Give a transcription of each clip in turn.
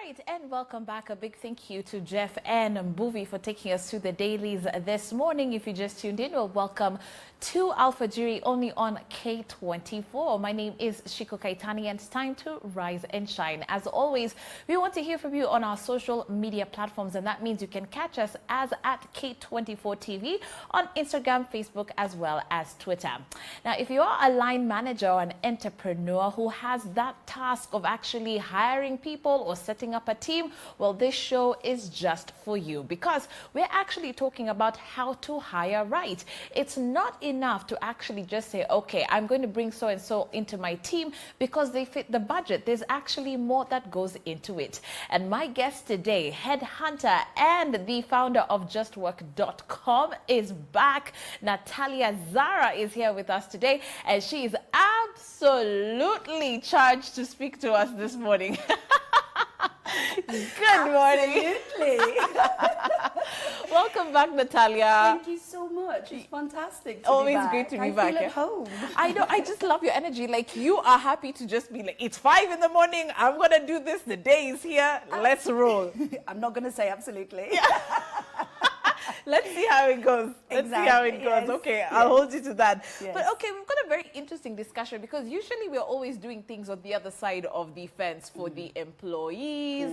right, and welcome back. A big thank you to Jeff and Mbuvi for taking us through the dailies this morning. If you just tuned in, well, welcome to Alfajiri only on K24. My name is Shiko Kaitani, and it's time to rise and shine. As always, we want to hear from you on our social media platforms, and that means you can catch us as at K24 TV on Instagram, Facebook, as well as Twitter. Now, if you are a line manager or an entrepreneur who has that task of actually hiring people or setting up a team, well, this show is just for you, because we're actually talking about how to hire right. It's not enough to actually just say, okay, I'm going to bring so and so into my team because they fit the budget. There's actually more that goes into it. And my guest today, headhunter and the founder of justwork.com, is back. Natalia Zara is here with us today, and she is absolutely charged to speak to us this morning. Good morning. Absolutely. Welcome back, Natalia. Thank you so much. It's fantastic to Always be back. great to be back. I feel at home. I know. I just love your energy. Like, you are happy to just be like, it's 5 in the morning. I'm going to do this. The day is here. Let's roll. I'm not going to say absolutely. Yeah. Let's see how it goes. Let's see how it goes. Yes. Okay, I'll hold you to that. Yes. But okay, we've got a very interesting discussion, because usually we're always doing things on the other side of the fence for the employees,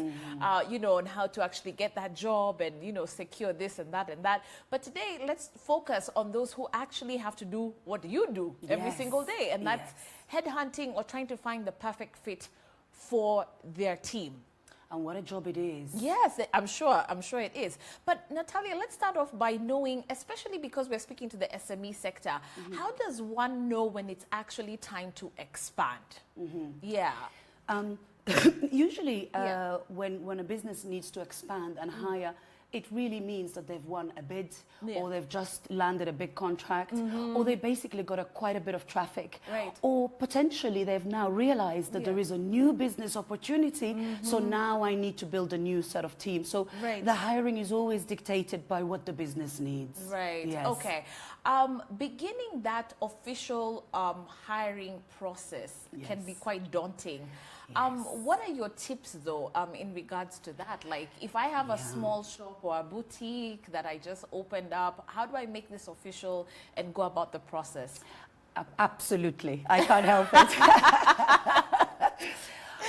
you know, on how to actually get that job and, you know, secure this and that and that. But today, let's focus on those who actually have to do what you do every single day. And that's headhunting or trying to find the perfect fit for their team. And what a job it is. Yes, I'm sure it is. But Natalia, let's start off by knowing, especially because we're speaking to the SME sector, how does one know when it's actually time to expand? Yeah. Usually, when a business needs to expand and hire, it really means that they've won a bid, or they've just landed a big contract, or they basically got quite a bit of traffic, or potentially they've now realized that there is a new business opportunity, so now I need to build a new set of teams. So the hiring is always dictated by what the business needs. Right. Yes. Okay. Beginning that official hiring process can be quite daunting. What are your tips, though, in regards to that? Like, if I have a small shop or a boutique that I just opened up, how do I make this official and go about the process? Absolutely. I can't help it.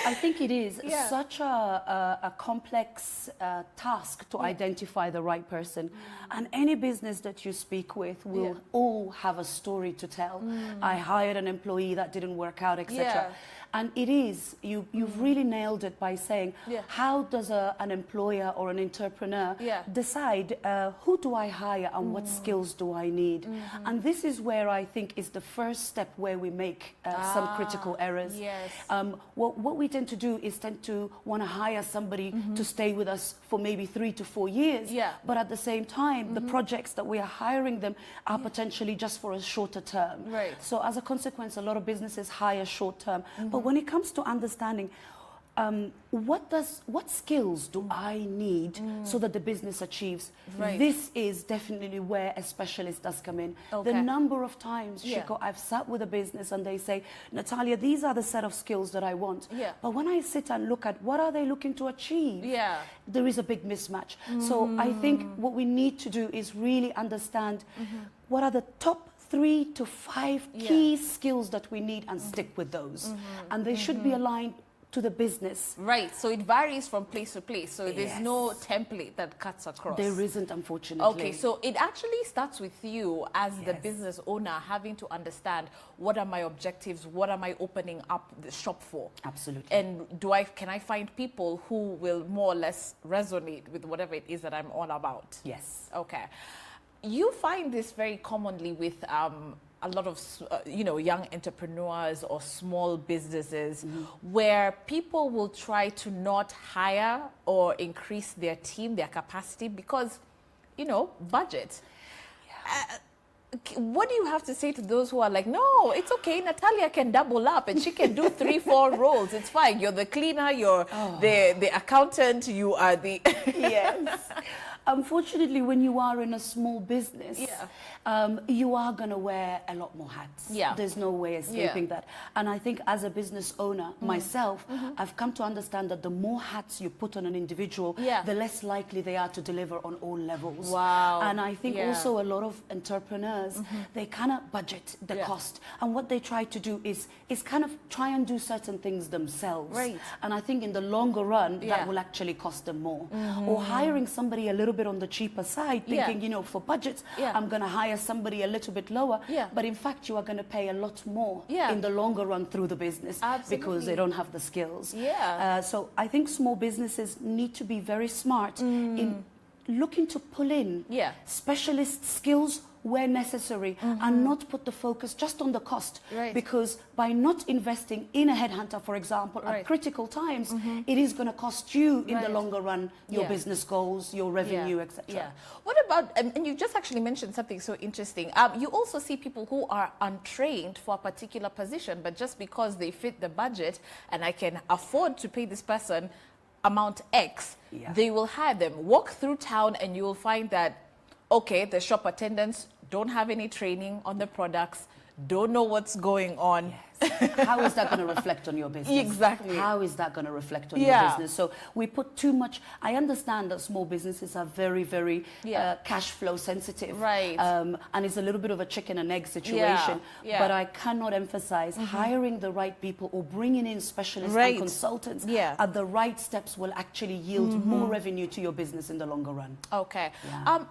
I think it is such a complex task to identify the right person. And any business that you speak with will all have a story to tell. I hired an employee that didn't work out, etc. And it is, you've really nailed it by saying, how does an employer or an entrepreneur decide who do I hire and what skills do I need? And this is where I think is the first step where we make some critical errors. What we tend to do is tend to want to hire somebody to stay with us for maybe 3 to 4 years. But at the same time, the projects that we are hiring them are potentially just for a shorter term. So as a consequence, a lot of businesses hire short term. But when it comes to understanding what skills do I need so that the business achieves, this is definitely where a specialist does come in. The number of times, Shiko, I've sat with a business and they say, Natalia, these are the set of skills that I want. But when I sit and look at what are they looking to achieve, there is a big mismatch. So I think what we need to do is really understand what are the top 3 to 5 key skills that we need and stick with those. And they should be aligned to the business. Right, so it varies from place to place. So there's no template that cuts across. There isn't, unfortunately. Okay, so it actually starts with you as the business owner having to understand, what are my objectives? What am I opening up the shop for? Absolutely. And can I find people who will more or less resonate with whatever it is that I'm all about? Yes. Okay. You find this very commonly with a lot of, you know, young entrepreneurs or small businesses where people will try to not hire or increase their team, their capacity, because, you know, budget. What do you have to say to those who are like, no, it's okay, Natalia can double up and she can do 3, 4 roles. It's fine. You're the cleaner, you're the accountant, you are the... Unfortunately, when you are in a small business, you are going to wear a lot more hats. There's no way escaping that. And I think as a business owner, myself, I've come to understand that the more hats you put on an individual, the less likely they are to deliver on all levels. Wow. And I think also a lot of entrepreneurs, they kind of budget the cost. And what they try to do is kind of try and do certain things themselves. Right. And I think in the longer run, that will actually cost them more. Or hiring somebody a little bit on the cheaper side, thinking, you know, for budgets, I'm going to hire somebody a little bit lower. But in fact, you are going to pay a lot more in the longer run through the business because they don't have the skills. So I think small businesses need to be very smart in looking to pull in specialist skills where necessary and not put the focus just on the cost. Because by not investing in a headhunter, for example, at critical times, it is going to cost you in the longer run your business goals, your revenue, etc. What about, and you just actually mentioned something so interesting, you also see people who are untrained for a particular position, but just because they fit the budget and I can afford to pay this person amount X, they will hire them. Walk through town and you will find that, okay, the shop attendants don't have any training on the products, don't know what's going on. How is that going to reflect on your business? Exactly. How is that going to reflect on your business? So we put too much. I understand that small businesses are very, very cash flow sensitive. And it's a little bit of a chicken and egg situation. But I cannot emphasize hiring the right people or bringing in specialists and consultants at the right steps will actually yield more revenue to your business in the longer run. Okay.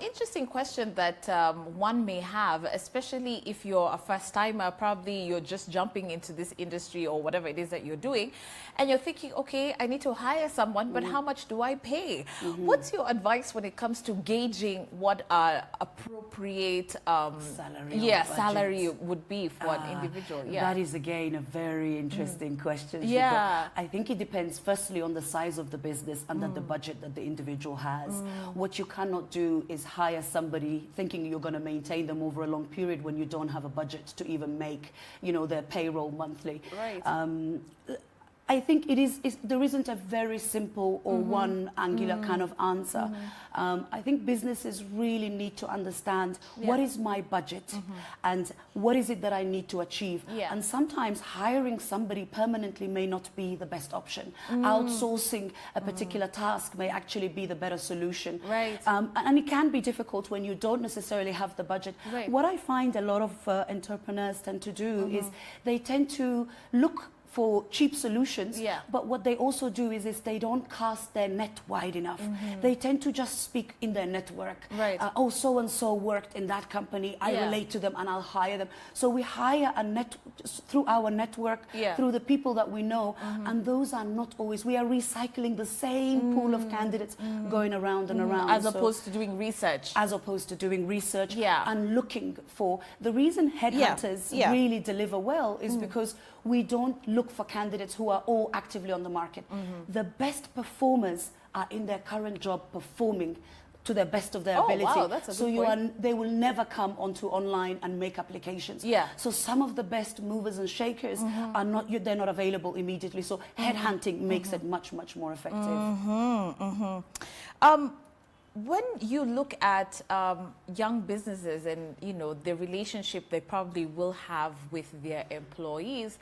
Interesting question that one may have, especially if you're a first timer, probably you're just jumping into this industry or whatever it is that you're doing, and you're thinking, okay, I need to hire someone, but how much do I pay? What's your advice when it comes to gauging what appropriate salary would be for an individual? That is again a very interesting question. I think it depends firstly on the size of the business and the budget that the individual has. What you cannot do is hire somebody thinking you're going to maintain them over a long period when you don't have a budget to even make, you know, their payroll monthly. I think there isn't a very simple or one angular kind of answer. I think businesses really need to understand what is my budget and what is it that I need to achieve. And sometimes hiring somebody permanently may not be the best option. Outsourcing a particular task may actually be the better solution. And it can be difficult when you don't necessarily have the budget. What I find a lot of entrepreneurs tend to do is they tend to look for cheap solutions, but what they also do is they don't cast their net wide enough. They tend to just speak in their network. Oh, so-and-so worked in that company, I relate to them and I'll hire them. So we hire through our network, through the people that we know, and those are not always, we are recycling the same pool of candidates going around and around. As opposed to doing research. As opposed to doing research and looking for, the reason headhunters really deliver well is because we don't look for candidates who are all actively on the market. The best performers are in their current job performing to the best of their ability. Wow, that's a good point. They will never come onto online and make applications. So some of the best movers and shakers are not, they're not available immediately. So headhunting makes it much, much more effective. When you look at young businesses and, you know, the relationship they probably will have with their employees,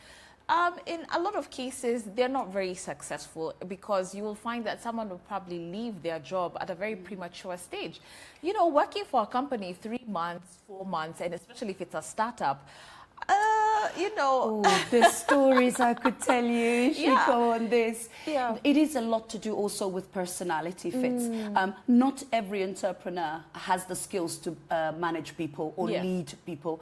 in a lot of cases, they're not very successful because you will find that someone will probably leave their job at a very premature stage. You know, working for a company 3 months, 4 months, and especially if it's a startup, you know. The stories I could tell you, Shiko, on this. It is a lot to do also with personality fits. Not every entrepreneur has the skills to manage people or lead people.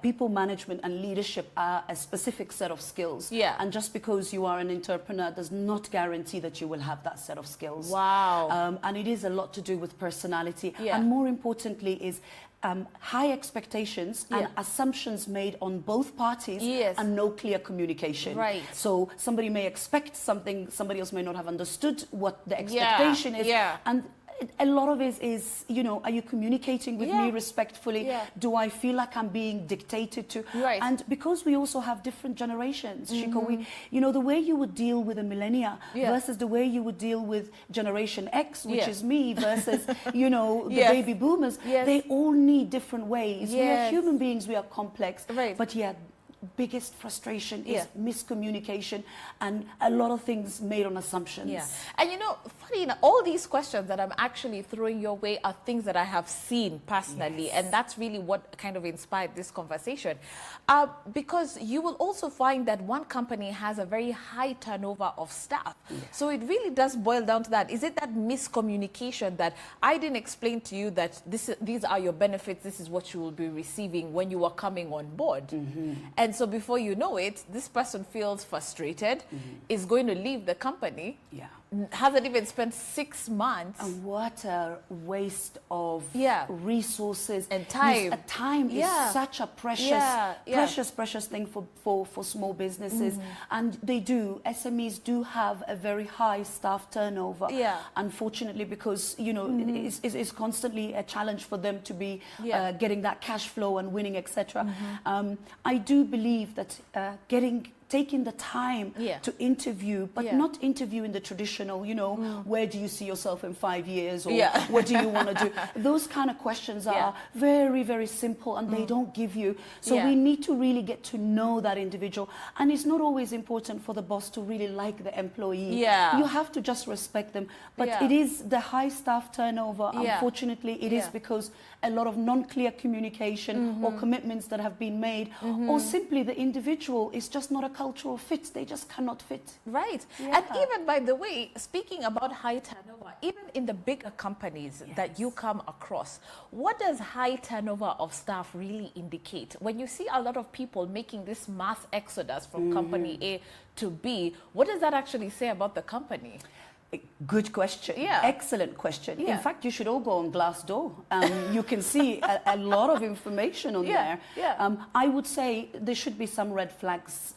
People management and leadership are a specific set of skills. And just because you are an entrepreneur does not guarantee that you will have that set of skills. And it is a lot to do with personality. And more importantly is high expectations and assumptions made on both parties and no clear communication. So somebody may expect something, somebody else may not have understood what the expectation is. And A lot of it is, you know, are you communicating with me respectfully? Yeah. Do I feel like I'm being dictated to? Right. And because we also have different generations, Shiko, you know, the way you would deal with a millennia versus the way you would deal with Generation X, which is me, versus, you know, the baby boomers, they all need different ways. We are human beings, we are complex. Right. But biggest frustration is miscommunication and a lot of things made on assumptions. Yeah. And you know, funny enough, all these questions that I'm actually throwing your way are things that I have seen personally, and that's really what kind of inspired this conversation. Because you will also find that one company has a very high turnover of staff. So it really does boil down to that. Is it that miscommunication that I didn't explain to you that these are your benefits, this is what you will be receiving when you are coming on board? And so before you know it, this person feels frustrated, is going to leave the company, hasn't even spent 6 months. And what a waste of resources and time. Time is such a precious thing for small businesses. And they do, SMEs do have a very high staff turnover. Unfortunately, because, you know, it's constantly a challenge for them to be getting that cash flow and winning, etc. I do believe that taking the time to interview, but not interview in the traditional, you know, where do you see yourself in 5 years, or what do you want to do? Those kind of questions are very, very simple, and they don't give you. So we need to really get to know that individual. And it's not always important for the boss to really like the employee. You have to just respect them. But it is the high staff turnover. Unfortunately, it is because a lot of non-clear communication or commitments that have been made, or simply the individual is just not a cultural fit. They just cannot fit. Right. And even, by the way, speaking about high turnover, even in the bigger companies that you come across, what does high turnover of staff really indicate? When you see a lot of people making this mass exodus from company A to B, what does that actually say about the company? Good question. Excellent question. In fact, you should all go on Glassdoor. You can see a lot of information on there. I would say there should be some red flags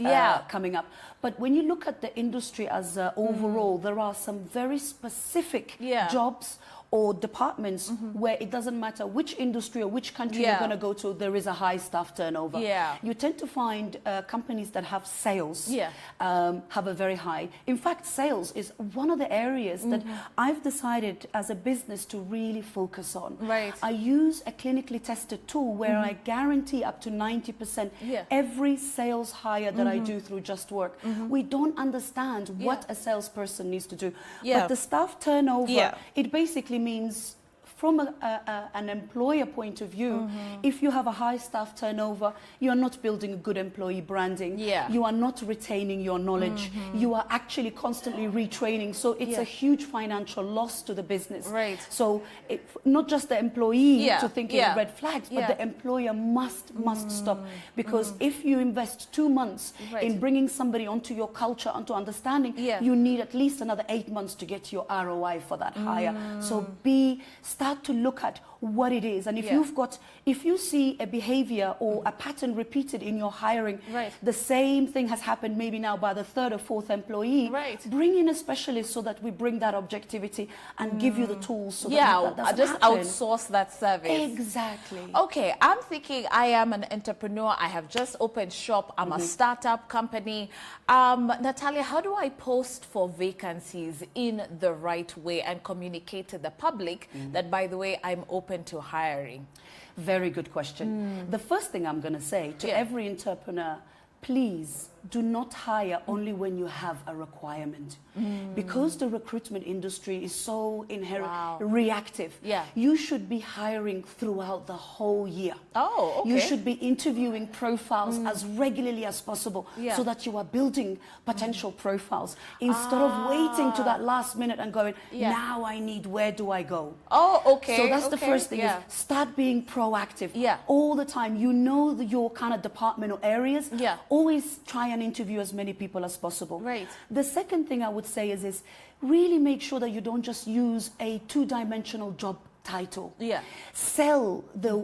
coming up. But when you look at the industry as overall, there are some very specific jobs or departments where it doesn't matter which industry or which country you're going to go to, there is a high staff turnover. You tend to find companies that have sales have a very high. In fact, sales is one of the areas that I've decided as a business to really focus on. I use a clinically tested tool where I guarantee up to 90% every sales hire that I do through Just Work. We don't understand what a salesperson needs to do. But the staff turnover, it basically means from an employer point of view, if you have a high staff turnover, you're not building a good employee branding. You are not retaining your knowledge. You are actually constantly retraining. So it's a huge financial loss to the business. So not just the employee to think it's red flags, but the employer must stop. Because if you invest 2 months in bringing somebody onto your culture, onto understanding, you need at least another 8 months to get your ROI for that hire. So start to look at what it is, and if you see a behavior or a pattern repeated in your hiring, the same thing has happened maybe now by the 3rd or 4th employee, bring in a specialist so that we bring that objectivity and give you the tools so that doesn't just happen. Outsource that service. Exactly. Okay, I'm thinking I am an entrepreneur. I have just opened shop. I'm a startup company. Natalia, how do I post for vacancies in the right way and communicate to the public that, by the way, I'm open to hiring? Very good question. The first thing I'm going to say to every entrepreneur, please do not hire only when you have a requirement. Because the recruitment industry is so inherently reactive, you should be hiring throughout the whole year. You should be interviewing profiles as regularly as possible so that you are building potential profiles instead of waiting to that last minute and going, now I need, where do I go? So that's the first thing, is start being proactive all the time. You know your kind of department or areas, always try and interview as many people as possible. The second thing I would say is really make sure that you don't just use a two-dimensional job title. Yeah. Sell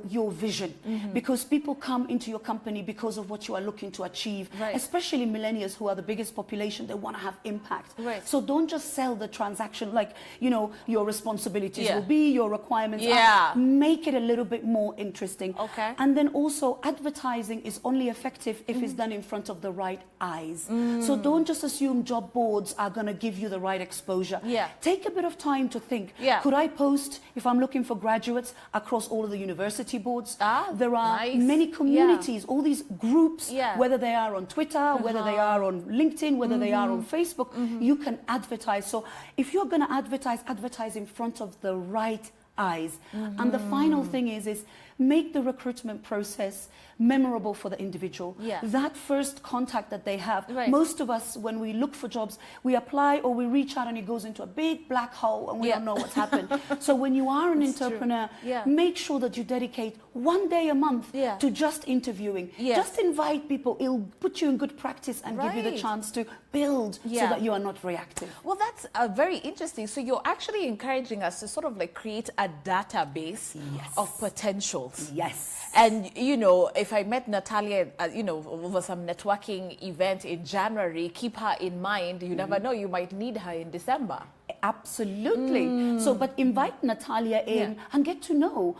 your vision, because people come into your company because of what you are looking to achieve, Right. especially millennials, who are the biggest population. They want to have impact. Right. So don't just sell the transaction, like, you know, your responsibilities Yeah. will be, your requirements Yeah. are. Make it a little bit more interesting. Okay. And then also, advertising is only effective if it's done in front of the right eyes. So don't just assume job boards are going to give you the right exposure. Yeah. Take a bit of time to think. Yeah. Could I post, if I'm looking for graduates, across all of the university boards? There are nice. many communities, all these groups, Yeah. whether they are on Twitter, whether they are on LinkedIn, whether they are on Facebook, you can advertise. So if you're going to advertise in front of the right eyes. And the final thing is make the recruitment process memorable for the individual. Yeah. That first contact that they have. Right. Most of us, when we look for jobs, we apply or we reach out and it goes into a big black hole and we don't know what's happened. So when you are an entrepreneur, make sure that you dedicate one day a month to just interviewing. Yes. Just invite people. It'll put you in good practice and give you the chance to build so that you are not reactive. Well, that's very interesting. So you're actually encouraging us to sort of like create a database of potentials. Yes. And, you know, if I met Natalia, you know, over some networking event in January, keep her in mind. You never know, you might need her in December. Absolutely. So, but invite Natalia in and get to know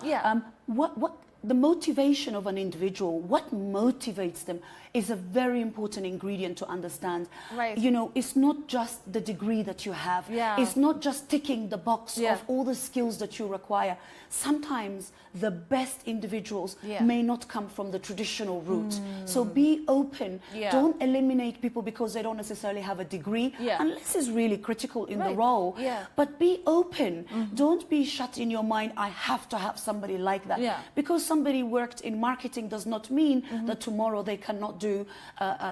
what the motivation of an individual, what motivates them, is a very important ingredient to understand. Right. You know, it's not just the degree that you have. Yeah. It's not just ticking the box of all the skills that you require. Sometimes the best individuals may not come from the traditional route. So be open. Don't eliminate people because they don't necessarily have a degree, unless it's really critical in the role. But be open. Don't be shut in your mind, I have to have somebody like that. Because somebody worked in marketing does not mean that tomorrow they cannot do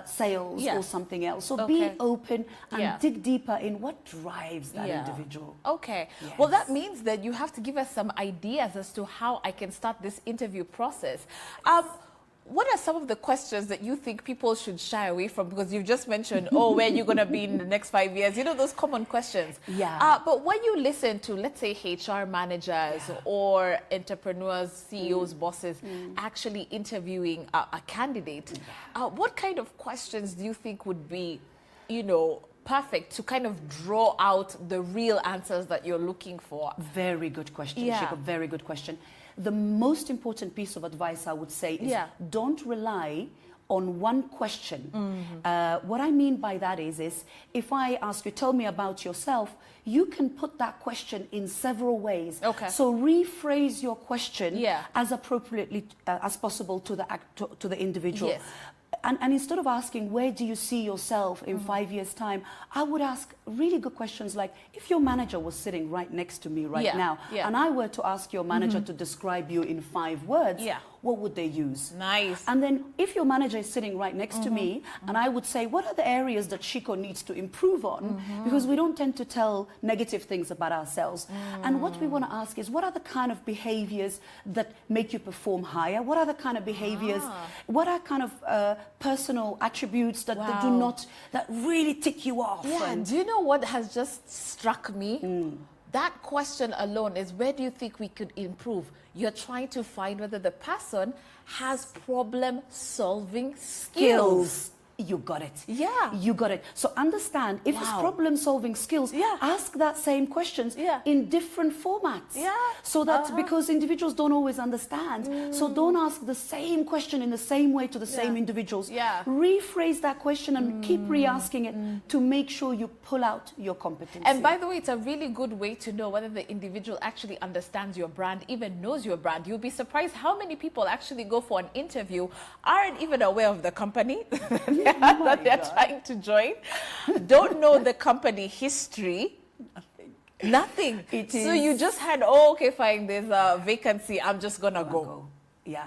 sales or something else. So be open and dig deeper in what drives that individual. Okay. Well, that means that you have to give us some ideas as to how I can start this interview process. What are some of the questions that you think people should shy away from? Because you've just mentioned, oh, where are you going to be in the next 5 years? You know, those common questions. But when you listen to, let's say, HR managers or entrepreneurs, CEOs, bosses, actually interviewing a candidate, what kind of questions do you think would be, you know, perfect to kind of draw out the real answers that you're looking for? Very good question, Jacob. Very good question. The most important piece of advice I would say is don't rely on one question. What I mean by that is if I ask you, tell me about yourself, you can put that question in several ways. So rephrase your question as appropriately as possible to the individual. And instead of asking, where do you see yourself in 5 years' time, I would ask really good questions like, if your manager was sitting right next to me right now, and I were to ask your manager to describe you in 5 words, what would they use? Nice. And then if your manager is sitting right next to me, and I would say, what are the areas that Chico needs to improve on? Because we don't tend to tell negative things about ourselves. And what we want to ask is, what are the kind of behaviors that make you perform higher? What are the kind of behaviors, what are kind of personal attributes that, that really tick you off? And do you know what has just struck me? That question alone is, where do you think we could improve? You're trying to find whether the person has problem-solving skills. You got it. Yeah. You got it. So understand, if it's problem-solving skills, ask that same questions in different formats. So that, because individuals don't always understand, so don't ask the same question in the same way to the same individuals. Rephrase that question and keep re-asking it to make sure you pull out your competency. And by the way, it's a really good way to know whether the individual actually understands your brand, even knows your brand. You'll be surprised how many people actually go for an interview, aren't even aware of the company that they're trying to join, don't know the company history, nothing. So you just had, oh, okay, fine, there's a vacancy, I'm just gonna go. Yeah.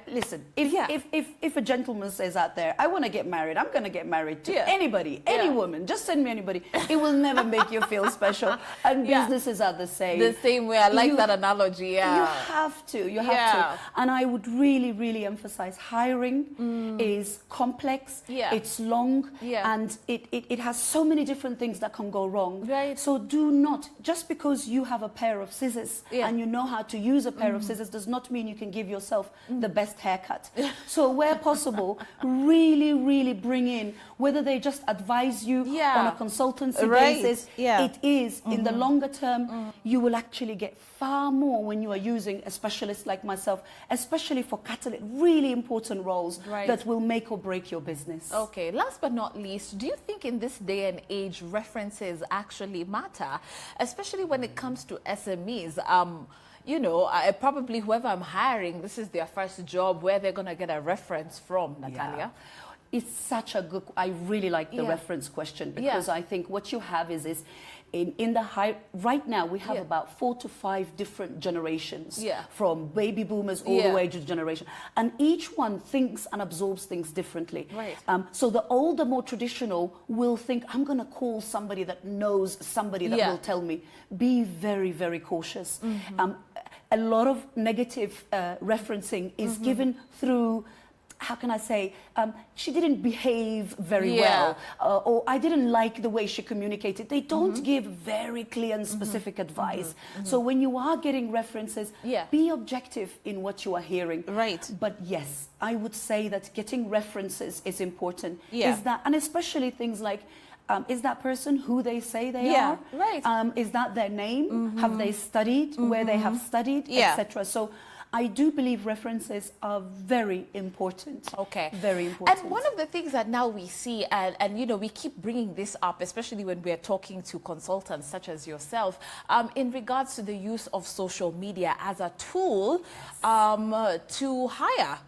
Listen, if a gentleman says out there, I want to get married, I'm going to get married to anybody, any woman, just send me anybody. It will never make you feel special. And businesses are the same. The same way. I like that analogy. You have to. You have to. And I would really, really emphasize hiring is complex. It's long. And it has so many different things that can go wrong. Right. So do not, just because you have a pair of scissors and you know how to use a pair of scissors does not mean you can give yourself the best haircut. So where possible, really, really bring in, whether they just advise you on a consultancy basis, it is, in the longer term, you will actually get far more when you are using a specialist like myself, especially for really important roles that will make or break your business. Okay, last but not least, do you think in this day and age references actually matter, especially when it comes to SMEs? You know, probably whoever I'm hiring, this is their first job, where they're going to get a reference from, Natalia. It's such a good, I really like the reference question, because I think what you have is in the right now we have about 4 to 5 different generations, from baby boomers all the way to generation, and each one thinks and absorbs things differently. So the older, more traditional will think, I'm going to call somebody that knows somebody that will tell me. Be very, very cautious. A lot of negative referencing is given through, how can I say, she didn't behave very well, or I didn't like the way she communicated. They don't give very clear and specific advice. So when you are getting references, be objective in what you are hearing. But yes, I would say that getting references is important. Is that, and especially things like, is that person who they say they are? Is that their name? Have they studied where they have studied, etc.? So I do believe references are very important. Okay. Very important. And one of the things that now we see, and you know, we keep bringing this up, especially when we're talking to consultants such as yourself, in regards to the use of social media as a tool to hire.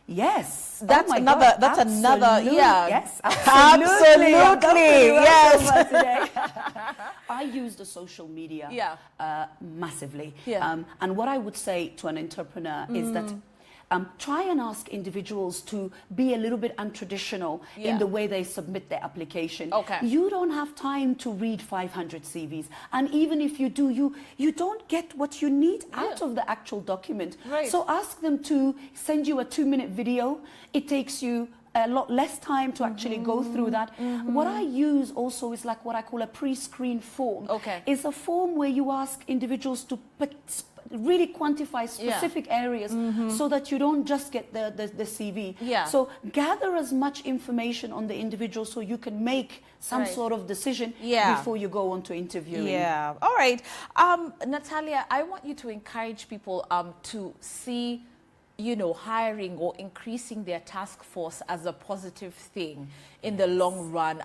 Yes, that's another. God. That's absolutely. Another. Yeah, yes, absolutely. Yes. I use the social media massively. And what I would say to an entrepreneur is that try and ask individuals to be a little bit untraditional in the way they submit their application. You don't have time to read 500 CVs. And even if you do, you don't get what you need out of the actual document. So ask them to send you a 2-minute video. It takes you a lot less time to actually go through that. What I use also is like what I call a pre-screen form. It's a form where you ask individuals to really quantify specific areas so that you don't just get the CV. So gather as much information on the individual so you can make some sort of decision before you go on to interviewing. All right. Natalia, I want you to encourage people to see, you know, hiring or increasing their task force as a positive thing in the long run.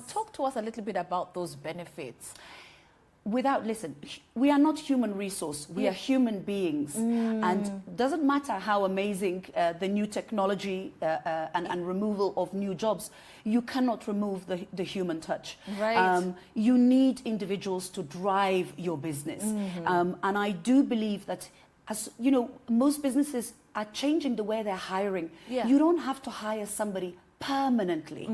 Talk to us a little bit about those benefits. Listen, we are not human resource. We are human beings. And doesn't matter how amazing the new technology and removal of new jobs, you cannot remove the human touch. You need individuals to drive your business. And I do believe that, as you know, most businesses are changing the way they're hiring. You don't have to hire somebody permanently.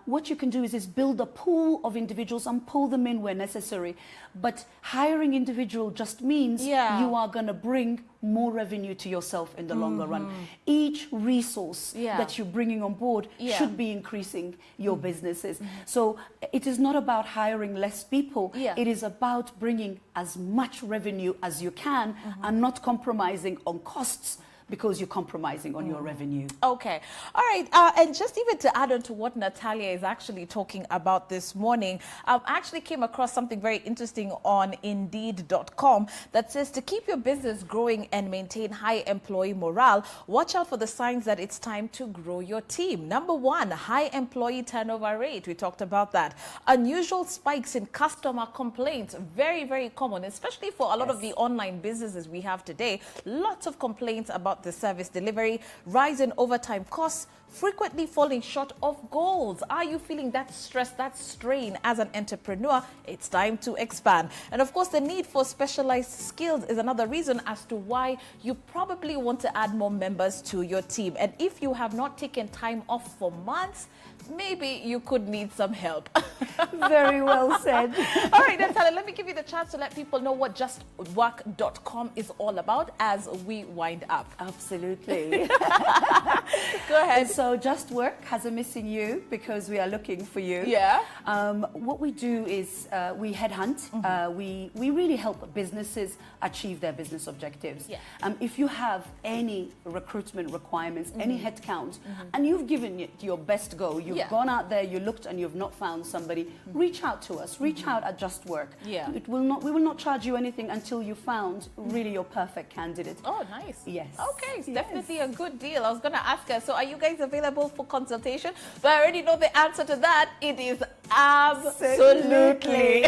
What you can do is build a pool of individuals and pull them in where necessary. But hiring individual just means you are going to bring more revenue to yourself in the longer run. Each resource that you're bringing on board should be increasing your businesses. So it is not about hiring less people. It is about bringing as much revenue as you can and not compromising on costs, because you're compromising on your revenue. Okay. All right. And just even to add on to what Natalia is actually talking about this morning, I actually came across something very interesting on Indeed.com that says to keep your business growing and maintain high employee morale, watch out for the signs that it's time to grow your team. Number 1, high employee turnover rate. We talked about that. Unusual spikes in customer complaints. Very, very common, especially for a lot of the online businesses we have today. Lots of complaints about about the service delivery, rise in overtime costs, frequently falling short of goals. Are you feeling that stress, that strain as an entrepreneur? It's time to expand. And of course, the need for specialized skills is another reason as to why you probably want to add more members to your team. And if you have not taken time off for months, maybe you could need some help. Very well said. All right, Natalia, let me give you the chance to let people know what justwork.com is all about as we wind up. Absolutely. Go ahead. And so Just Work has a missing you because we are looking for you. Yeah. What we do is we headhunt. We really help businesses achieve their business objectives. Yeah. If you have any recruitment requirements, any headcount, and you've given it your best go, you've gone out there, you looked and you've not found somebody, reach out to us. Reach out at Just Work. Yeah. We will not charge you anything until you found really your perfect candidate. Oh, nice. Yes. Okay, it's definitely a good deal. I was going to ask her, so are you guys available for consultation? But I already know the answer to that. It is absolutely.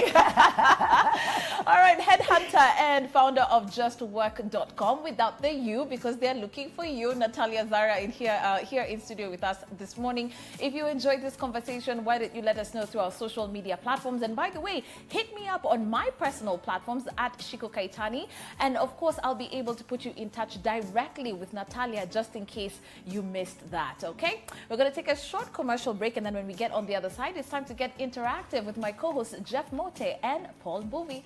All right, headhunter and founder of justwork.com, without the you, because they're looking for you. Natalia Zara in here in studio with us this morning. If you enjoyed this conversation, why don't you let us know through our social media platforms? And by the way, hit me up on my personal platforms at Shiko Kaitani. And of course, I'll be able to put you in touch directly with Natalia just in case you missed that, okay? We're going to take a short commercial break, and then when we get on the other side, it's time to get interactive with my co-hosts Jeff Mote and Paul Boovie.